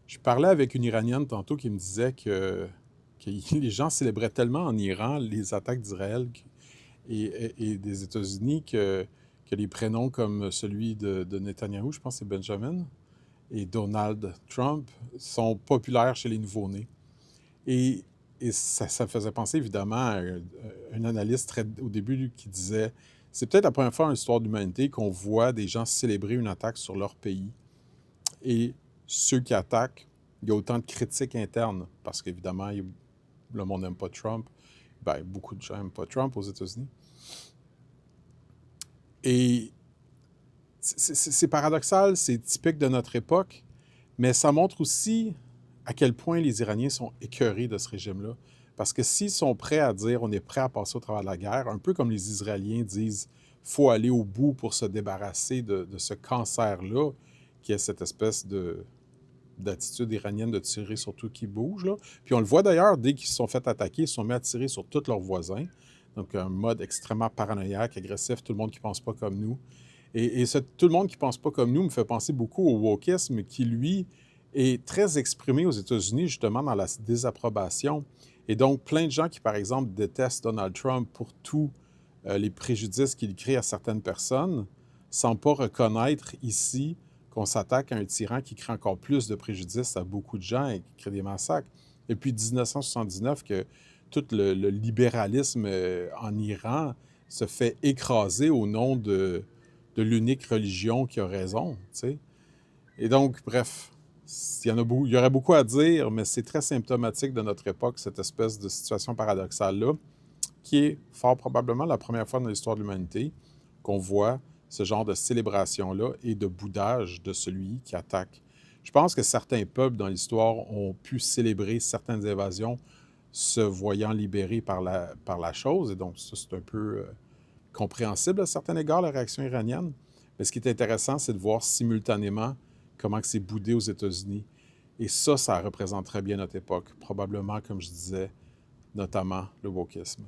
Je parlais avec une Iranienne tantôt qui me disait que les gens célébraient tellement en Iran les attaques d'Israël et des États-Unis que les prénoms comme celui de Netanyahou, je pense que c'est Benjamin, et Donald Trump sont populaires chez les nouveau-nés. Et, et ça faisait penser évidemment à un analyste au début qui disait c'est peut-être la première fois dans l'histoire de l'humanité qu'on voit des gens célébrer une attaque sur leur pays. Et ceux qui attaquent, il y a autant de critiques internes, parce qu'évidemment, le monde n'aime pas Trump. Ben, beaucoup de gens n'aiment pas Trump aux États-Unis. Et c'est paradoxal, c'est typique de notre époque, mais ça montre aussi à quel point les Iraniens sont écœurés de ce régime-là. Parce que s'ils sont prêts à dire on est prêt à passer au travers de la guerre, un peu comme les Israéliens disent faut aller au bout pour se débarrasser de ce cancer-là, qui est cette espèce d'attitude iranienne de tirer sur tout qui bouge. Là. Puis on le voit d'ailleurs, dès qu'ils se sont fait attaquer, ils se sont mis à tirer sur tous leurs voisins. Donc un mode extrêmement paranoïaque, agressif, tout le monde qui ne pense pas comme nous. Et tout le monde qui ne pense pas comme nous me fait penser beaucoup au wokisme qui, lui, est très exprimé aux États-Unis, justement, dans la désapprobation. Et donc, plein de gens qui, par exemple, détestent Donald Trump pour tous les préjudices qu'il crée à certaines personnes, sans pas reconnaître ici qu'on s'attaque à un tyran qui crée encore plus de préjudice à beaucoup de gens et qui crée des massacres. Depuis 1979, que tout le libéralisme en Iran se fait écraser au nom de l'unique religion qui a raison, tu sais. Et donc, bref, il y aurait beaucoup à dire, mais c'est très symptomatique de notre époque, cette espèce de situation paradoxale-là, qui est fort probablement la première fois dans l'histoire de l'humanité qu'on voit ce genre de célébration-là et de boudage de celui qui attaque. Je pense que certains peuples dans l'histoire ont pu célébrer certaines invasions se voyant libérés par la chose, et donc ça, c'est un peu compréhensible à certains égards, la réaction iranienne. Mais ce qui est intéressant, c'est de voir simultanément comment c'est boudé aux États-Unis. Et ça représente très bien notre époque. Probablement, comme je disais, notamment le wokisme.